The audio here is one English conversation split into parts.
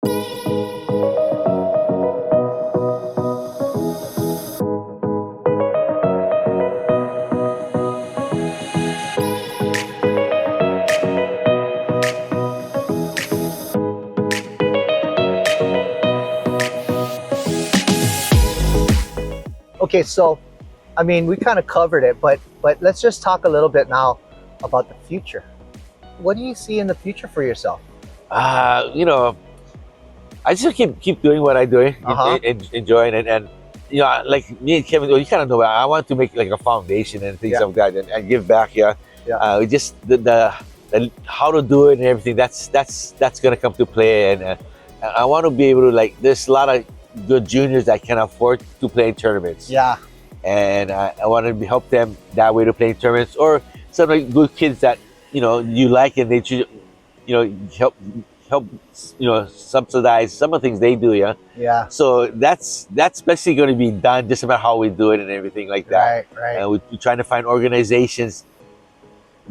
Okay, so I mean, we kind of covered it, but let's just talk a little bit now about the future. What do you see in the future for yourself? You know, I just keep doing what I'm doing, enjoying it, and you know, like me and Kevin, well, you kind of know, I want to make like a foundation and things like that, and give back. Yeah, just the how to do it and everything. That's gonna come to play, and I want to be able to, like, there's a lot of good juniors that can afford to play in tournaments. Yeah. And I want to help them that way to play in tournaments, or some like good kids that you like, and they help subsidize some of the things they do. Yeah. So that's basically going to be done just about how we do it and everything like that. Right. And we're trying to find organizations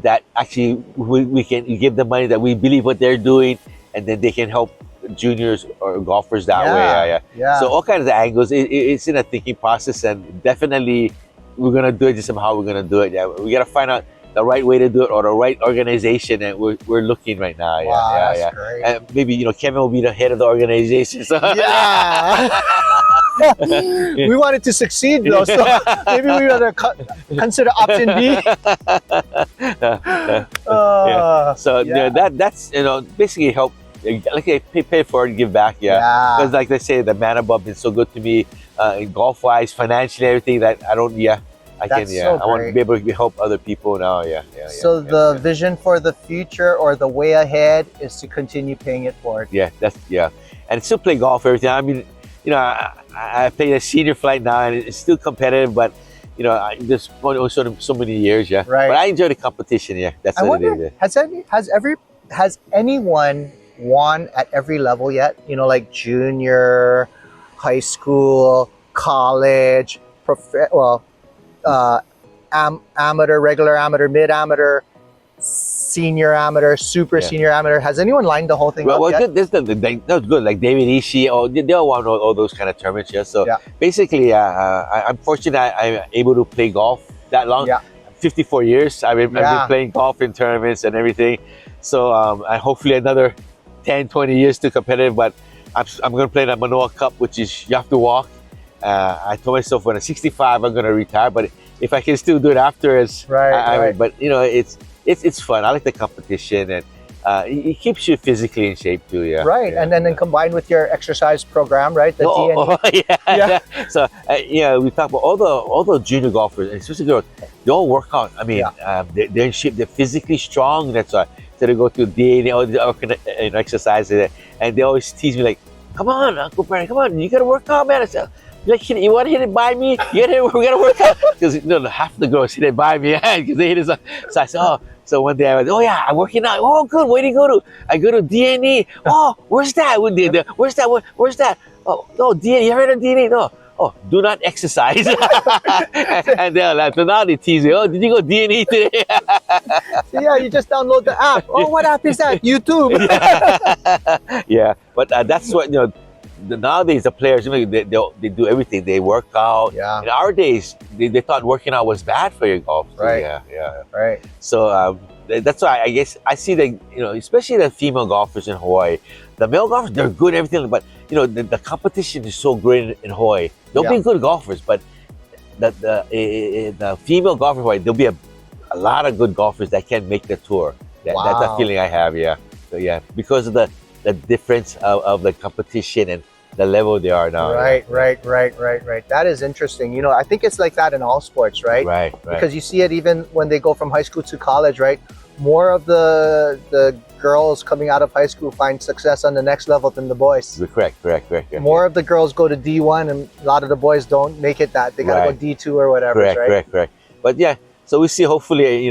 that actually we can give them money that we believe what they're doing, and then they can help juniors or golfers that way. Yeah. So all kinds of angles. It's in a thinking process, and definitely we're gonna do it just somehow. We're gonna do it. Yeah, we gotta find out the right way to do it, or the right organization, and we're looking right now. That's great. And maybe Kevin will be the head of the organization. So. Yeah. We wanted to succeed though, so maybe we gotta consider option B. So that's basically help. Like I pay for it and give back, because like they say, the man above been so good to me, in golf wise, financially, everything, that I don't. I want to be able to help other people now. So the vision for the future, or the way ahead, is to continue paying it forward. And still play golf, everything. I mean, I play a senior flight now, and it's still competitive, but there's so many years. Right. But I enjoy the competition. That's what it is. Has anyone won at every level yet? Like junior, high school, college, amateur, regular amateur, mid amateur, senior amateur, super senior amateur. Has anyone lined the whole thing up yet? That was good. Like David Ishii, they all won all those kind of tournaments. So basically, I'm fortunate I'm able to play golf that long. 54 years. I've been playing golf in tournaments and everything. So and hopefully another 10, 20 years to competitive, but I'm going to play the Manoa Cup, which is you have to walk. I told myself when I'm 65, I'm going to retire, but if I can still do it after, but it's fun. I like the competition, and it keeps you physically in shape too. And then combined with your exercise program, right? So we talk about all the junior golfers, and especially girls. They all work out. I mean, they're in shape. They're physically strong. That's why. So they go to DNA, all the exercises, and they always tease me like, "Come on, Uncle Brandon, come on, you gotta work out, man." I said, "Like, you want to hit it by me? We gotta work out." Because half the girls hit it by me because they hit it. So I said, "Oh." So one day I went, "Oh yeah, I'm working out." "Oh good, where do you go to?" "I go to DNA." "Oh, where's that?" "Where's that? Where's that?" "Oh no, DNA. You heard of DNA?" "No." "Oh, do not exercise." And they're like, so now they tease me. "Oh, did you go DNA today?" So you just download the app. Oh, what app is that? YouTube. But that's what nowadays the players, they do everything. They work out. In our days, they thought working out was bad for your golf. Right. So that's why I guess I see that especially the female golfers in Hawaii. The male golfers, they're good and everything, but the competition is so great in Hawaii. They'll be good golfers, but the female golfers in Hawaii, there'll be a lot of good golfers that can make the tour. That's the feeling I have. So because of the difference of the competition and the level they are now. Right. That is interesting. I think it's like that in all sports, right? Right. Because you see it even when they go from high school to college, right? More of the girls coming out of high school find success on the next level than the boys. Correct. More of the girls go to D1, and a lot of the boys don't make it that. They gotta go D2 or whatever, right? Correct. But so we see, hopefully,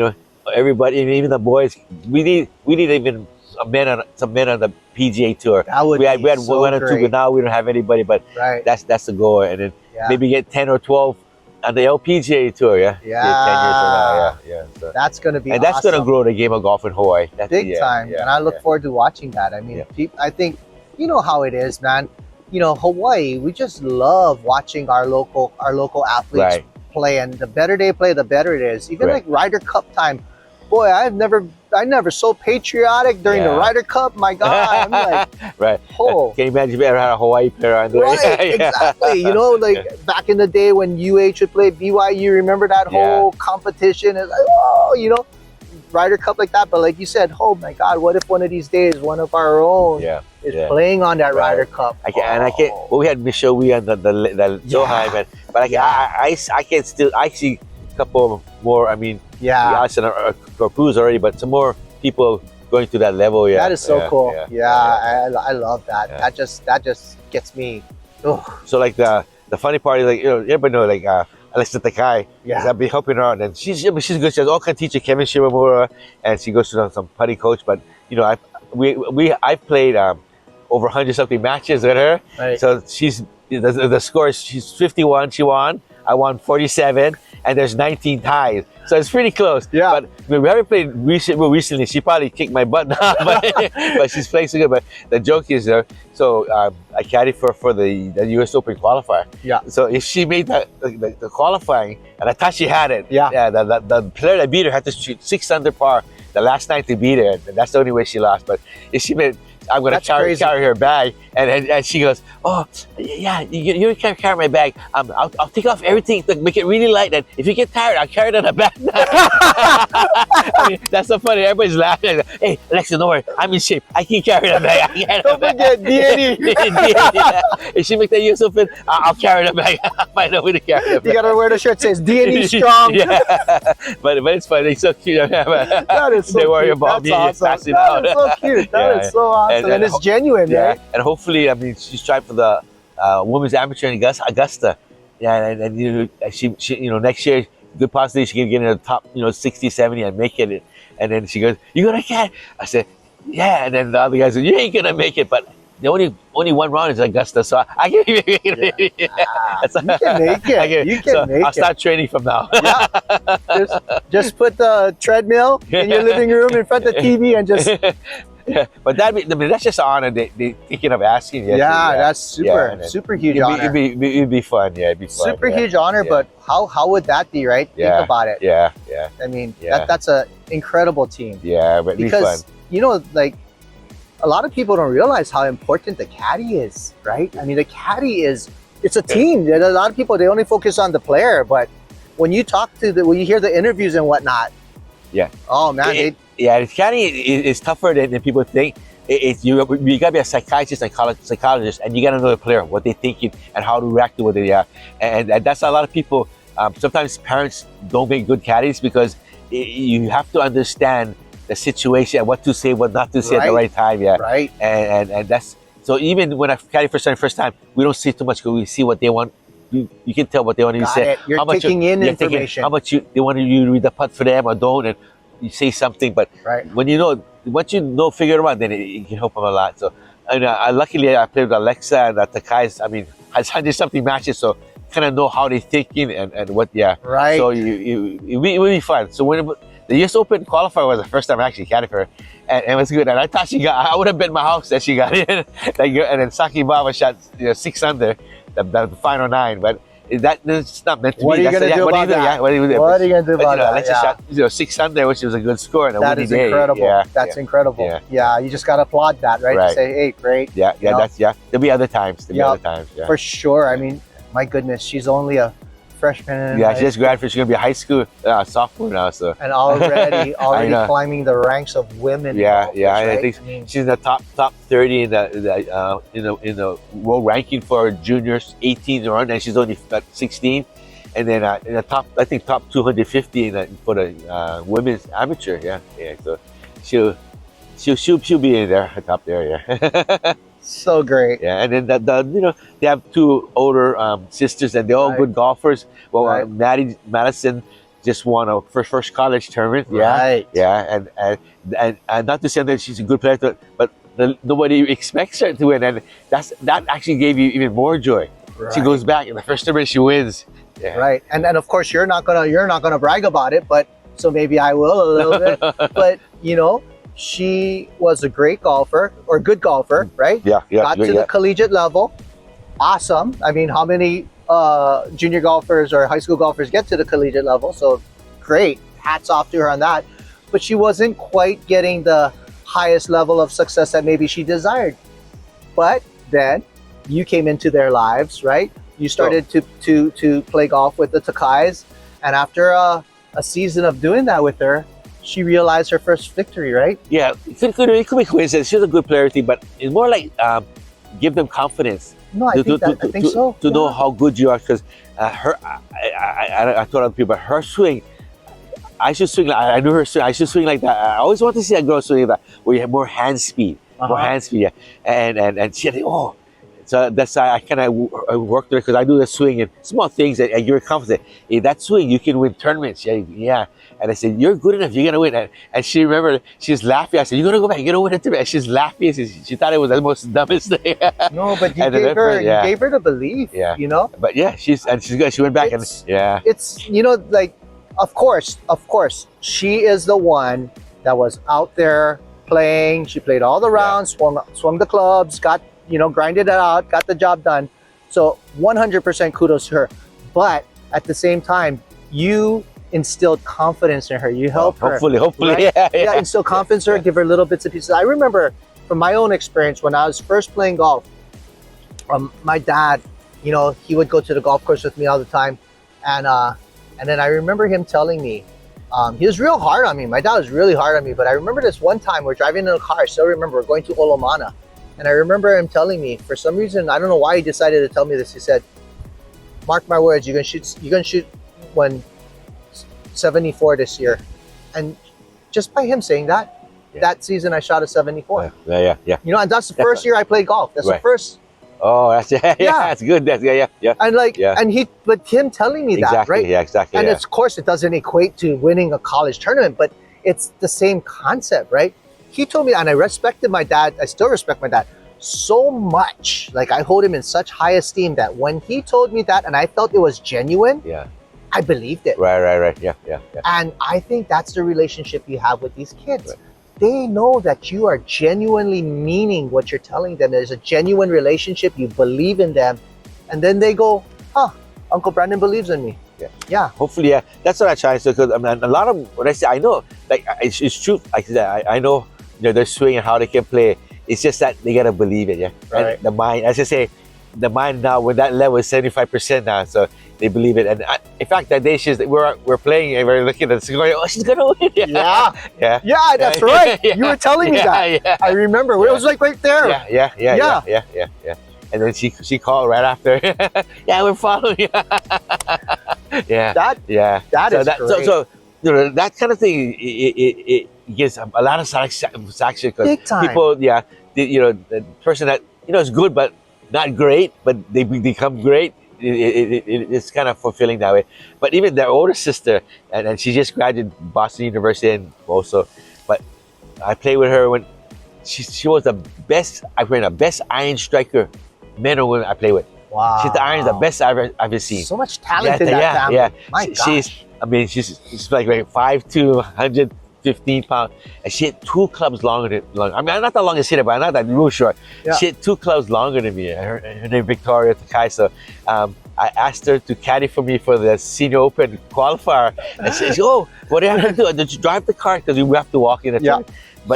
everybody, even the boys, we need even some men on the PGA Tour. We had one or two, but now we don't have anybody. But that's the goal, and then maybe get 10 or 12 on the LPGA Tour. 10 years from now. So that's gonna be, and that's awesome. gonna grow the game of golf in Hawaii. Big time, and I look forward to watching that. I mean, I think you know how it is, man. You know, Hawaii, we just love watching our local athletes Right. play, and the better they play, the better it is. Even Right. like Ryder Cup time, boy, I never so patriotic during the Yeah. Ryder Cup. My God, I'm like, Right. oh. Can you imagine if you ever had a Hawaii player on there? Right, Yeah. exactly. You know, like back in the day when UH would play BYU, remember that whole competition? It's like, oh, you know, Ryder Cup like that. But like you said, oh my God, what if one of these days one of our own Yeah. is Yeah. playing on that Right. Ryder Cup? I can't. Well, we had Michelle Wee on the Zohai, man. But I can still. I see a couple more. I mean, Yeah, us and our crews already, but some more people going to that level. Yeah, that is so cool. Yeah, I love that. Yeah. That just gets me. Oh, So like the funny part is, like, you know, everybody know, like Alexa Takai. yeah. I've been helping her out, and she's good. She has all kind of teacher Kevin Shimamura, and she goes to some putty coach. But you know, I played over 100 something matches with her. Right. So she's the score is she's 51. She won. I won 47, and there's 19 ties. So it's pretty close. Yeah. But we haven't played recently. She probably kicked my butt now, but she's playing so good. But the joke is, so I caddied for the U.S. Open qualifier. Yeah. So if she made the qualifying, and I thought she had it. Yeah. The player that beat her had to shoot 6 under par the last night to beat her, and that's the only way she lost. But if she made, I'm going to carry her bag, and she goes, oh yeah, you can carry my bag. I'll take off everything to make it really light, and if you get tired, I'll carry it on the back. I mean, that's so funny. Everybody's laughing. Hey, Alexa, don't worry, I'm in shape. I can carry the bag. Don't forget DNA. If she make that US Open, I'll carry the bag. I find a way to carry the bag. You gotta wear the shirt that says DNA strong. Yeah. But it's funny. It's so cute. That is so They worry cute. about That's me awesome. passing That out. is so cute. That is so awesome, and it's genuine, Yeah, right? and hopefully, I mean, she's trying for the women's amateur in Augusta. Yeah, and you know, she you know, next year, good possibility she can get in the top, you know, 60, 70 and make it. And then she goes, "You gonna catch?" I said, "Yeah." And then the other guy said, "You ain't gonna make it." But the only one round is Augusta, so I can make it. You can make it. You can make I'll it. start training from now. Yeah. Just put the treadmill in your living room in front of the TV and just Yeah, but that's just an honor. They thinking of asking. that's super then super huge It'd honor. be fun. Yeah, it'd be fun. Super yeah. huge honor, Yeah. but how would that be, right? Yeah. Think about it. Yeah, I mean, Yeah. that's an incredible team. yeah, but it'd be fun. Because you know, like a lot of people don't realize how important the caddy is, right? I mean, the caddy it's a team. A lot of people, they only focus on the player, but when you when you hear the interviews and whatnot, Yeah. oh man, Yeah, the caddy is tougher than people think. You gotta be a psychiatrist, psychologist, and you gotta know the player, what they're thinking, and how to react to what they are. And that's a lot of people. Sometimes parents don't make good caddies because you have to understand the situation and what to say, what not to say at the right time. Yeah, right. And that's so. Even when I caddy first time, we don't see too much because we see what they want. You can tell what they want to Got say. it. You're taking in information. How much they want you to read the putt for them or don't, and you say something. But Right. when you know, once you know, figure it out, then it can help them a lot. So, and luckily I played with Alexa and Takai. I mean, has 100 something matches, so kind of know how they're thinking and what. Yeah. Right. So it will be fun. So when the US Open qualifier was the first time I actually caddied for her, and it was good. And I thought I would have bet my house that she got in. And then Saki Baba shot 6 under the final 9, but that's not meant to What be. are you gonna do about that? Yeah, what are you gonna do? What are you gonna do about that? Alexa shot 6 under, which was a good score and a That winning is day. incredible. Yeah, That's incredible. Yeah. Yeah, you just gotta applaud that, right? Right. To say, hey, great. yeah. You know? There'll be other times. Yeah. Yeah. For sure. I mean, my goodness, she's only a freshman. Yeah, she just graduated. She's gonna be a high school sophomore now. So and already know. climbing the ranks of women. Yeah, golfers, yeah. right? I think mean, she's in the top 30 in the world ranking for juniors 18 around, and she's only 16. And then in the top 250 for the women's amateur. Yeah. So she'll be in there, top there. Yeah. so great. Yeah, and then they have 2 older sisters, and they're all Right. good golfers. Well, Right. Maddie Madison just won a first college tournament. Yeah, Right. yeah, and not to say that she's a good player, but nobody expects her to win, and that actually gave you even more joy. Right. She goes back in the first tournament, she wins. Yeah. Right. And of course you're not gonna brag about it, but so maybe I will a little bit. But she was a great golfer or good golfer, right? Yeah, yeah, Got yeah, to yeah. the collegiate level. Awesome. I mean, how many junior golfers or high school golfers get to the collegiate level? So great. Hats off to her on that. But she wasn't quite getting the highest level of success that maybe she desired. But then you came into their lives, right? You started to play golf with the Takais, and after a season of doing that with her, she realized her first victory, right? Yeah, it could be coincidence. She's a good player, but it's more like give them confidence. No, I think so. To know how good you are, because I told other people, her swing, I should swing. I knew her swing. I should swing like that. I always want to see a girl swing like that, where you have more hand speed, yeah. And she had, oh, so that's why I kind of worked with her, because I do the swing and small things, and you're confident. In that swing, you can win tournaments. Yeah. And I said, you're good enough. You're gonna win. And she remembered. She's laughing. I said, you're gonna go back. You're gonna win a tournament. And she's laughing. She thought it was the most dumbest thing. No, but you gave her the belief. Yeah. You know. But yeah, she's good. She went back It's like, of course, she is the one that was out there playing. She played all the rounds, swung the clubs, got, grinded it out, got the job done. So 100% kudos to her. But at the same time, you instilled confidence in her. You helped her. Hopefully, right? Yeah, instill confidence in her, give her little bits and pieces. I remember from my own experience when I was first playing golf, my dad, he would go to the golf course with me all the time. And then I remember him telling me, he was real hard on me. My dad was really hard on me. But I remember this one time we're driving in a car. I still remember, we're going to Olomana. And I remember him telling me, for some reason, I don't know why he decided to tell me this. He said, mark my words, you're gonna shoot when 74 this year. And just by him saying that, that season I shot a 74. Yeah. And that's the first year I played golf. That's the first. Oh, that's that's good. Yeah. And but him telling me that, right? Yeah, exactly. And of course, it doesn't equate to winning a college tournament, but it's the same concept, right? He told me, and I respected my dad. I still respect my dad so much. Like, I hold him in such high esteem that when he told me that, and I felt it was genuine, I believed it. Right. Yeah. And I think that's the relationship you have with these kids. Right. They know that you are genuinely meaning what you're telling them. There's a genuine relationship. You believe in them. And then they go, Uncle Brandon believes in me. Yeah. Hopefully, that's what I try to do. Because a lot of what I say, I know, like, it's true. Like I said, I know, their swing and how they can play. It's just that they gotta believe it. Yeah. Right. And the mind, as I say, the mind now, with that level is 75% now. So they believe it. And in fact, that day we're playing and we're looking at it, going, oh, she's gonna win. Yeah, that's right. You were telling me that. Yeah. I remember. It was like right there. Yeah. And then she called right after. Yeah, we're following. That is great. So that kind of thing, it gives a lot of satisfaction, because people, the person that is good but not great, but they become great. It's kind of fulfilling that way. But even their older sister, and she just graduated Boston University, and also, but I played with her when she was the best. I played the best iron striker, men or women I play with. Wow, she's the iron, the best I've ever seen. So much talent in that family. Yeah. My gosh. She's like 5'2", 115 pounds, and she had 2 clubs longer than. I mean, I'm not the longest hitter, but I'm not that real short. Yeah. She had 2 clubs longer than me. Her name Victoria Takai. So I asked her to caddy for me for the Senior Open qualifier, and she said, "Oh, what do you have to do? Did you drive the car, because we have to walk in the tournament?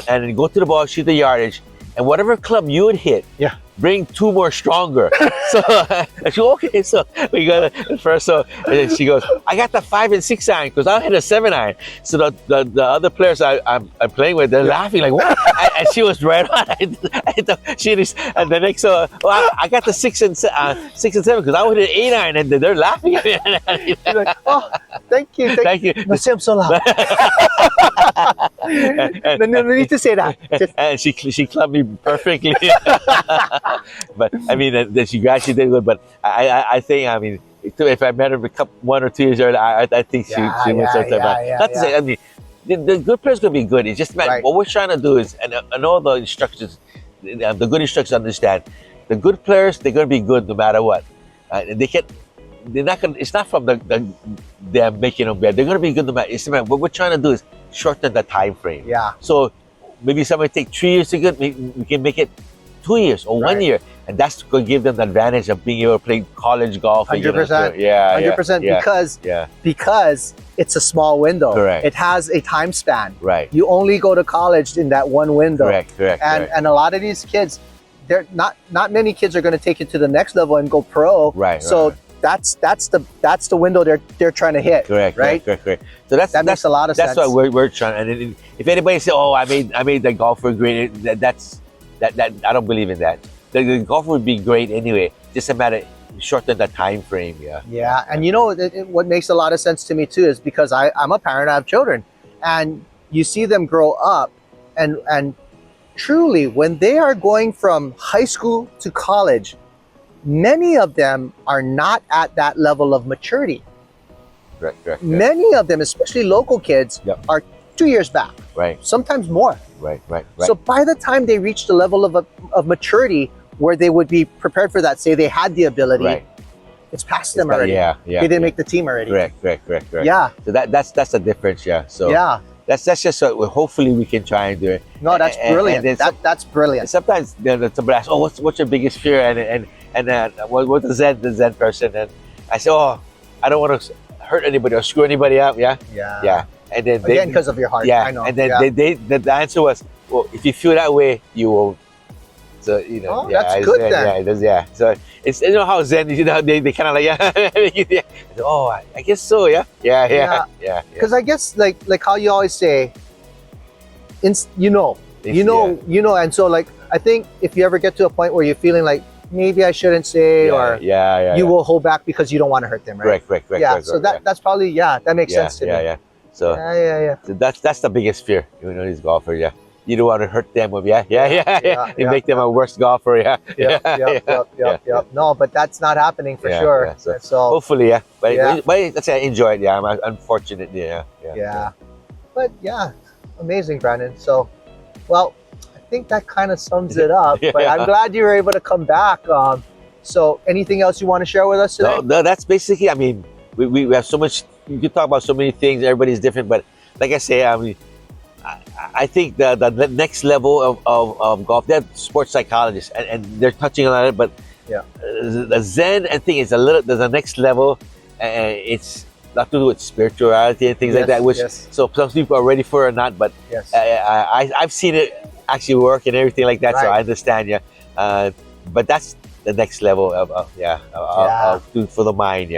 And then go to the ball, shoot the yardage, and whatever club you would hit, bring 2 more stronger." So I said, okay, so we got the first. So and then she goes, I got the 5 and 6 iron, because I hit a 7 iron. So the other players I'm playing with, they're laughing like, what? And she was right on. And the next, I got the 6 and 7, because I would hit 8 iron, and they're laughing at me. You're like, oh, thank you. No, say I'm so loud. No need to say that. And she clubbed me perfectly. But I mean, that she gradually did good. But I think, I mean, if I met her 1 or 2 years earlier, I think she would start that. Not to say, I mean, the good players gonna be good. It's just, man, what we're trying to do is, and all the instructors, the good instructors understand, the good players, they're gonna be good no matter what. They're not gonna. It's not from they're making them bad. They're gonna be good no matter. It's, man, what we're trying to do is shorten the time frame. Yeah. So maybe somebody take 3 years to get, we can make it 2 years or 1 Right. year, and that's going to give them the advantage of being able to play college golf. 100%. Yeah, 100%, yeah, because it's a small window. Correct. It has a time span. right. You only go to college in that one window. Correct. And a lot of these kids, they're not many kids are going to take it to the next level and go pro. Right. So that's the window they're trying to hit. Correct. Right. Correct. So that makes a lot of sense. That's what we're trying. And if anybody say, "Oh, I made the golfer great," that I don't believe in that. The golfer would be great anyway. Just a matter shorten the time frame. Yeah. Yeah, and you know what makes a lot of sense to me too is because I'm a parent, I have children, and you see them grow up, and truly when they are going from high school to college, many of them are not at that level of maturity. Correct. Many of them, especially local kids, Yep. are 2 years back, Right. sometimes more. Right. So by the time they reach the level of maturity where they would be prepared for that, say they had the ability, Right. it's past them already. Yeah. They didn't make the team already. Correct. Yeah, So that's the difference. Yeah. So yeah. that's just what hopefully we can try and do it. No, that's brilliant. And then That's brilliant. sometimes somebody asks, "Oh, what's your biggest fear?" And what's the Zen person? And I say, "Oh, I don't want to hurt anybody or screw anybody up." Yeah. And then Again, because of your heart. yeah, I know. and then yeah. the answer was, "Well, if you feel that way, you won't." So Oh, that's good Zen, then. Yeah, it does. Yeah. So it's how Zen, they kind of like yeah. Oh, I guess so. Yeah. Yeah. Yeah. Because I guess like how you always say, you know, and so like I think if you ever get to a point where you're feeling like maybe I shouldn't say, or you will hold back because you don't want to hurt them, right? Correct. Yeah. So that's probably that makes sense to me. Yeah. So, Yeah. so that's the biggest fear. These golfers. Yeah. You don't want to hurt them. You make them a worse golfer. Yep. No, but that's not happening for sure. Yeah. So Hopefully, yeah. But Yeah. let's say I enjoy it. Yeah. I'm unfortunate. Yeah. But yeah, amazing, Brandon. So, well, I think that kind of sums it up. But I'm glad you were able to come back. So, anything else you want to share with us today? No, that's basically. I mean, we have so much. You can talk about so many things. Everybody's different, but like I say, I mean, I think the next level of golf, they're sports psychologists, and they're touching on it. But the Zen and thing is there's a next level, and it's not to do with spirituality and things like that. Which so some people are ready for it or not, but I've seen it actually work and everything like that. Right. So I understand, but that's the next level of for the mind,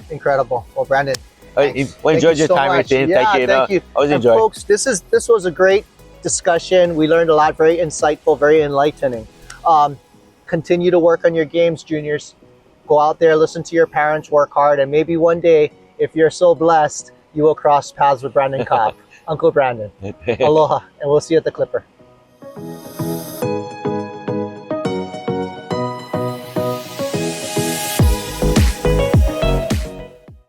Incredible. Well, Brandon, thanks. Well, enjoyed your so time, much. Martin. Yeah, Thank you. I was and enjoying. folks, this was a great discussion. We learned a lot, very insightful, very enlightening. Continue to work on your games, juniors. Go out there, listen to your parents, work hard, and maybe one day, if you're so blessed, you will cross paths with Brandan Kop. Uncle Brandon. Aloha, and we'll see you at the Clipper.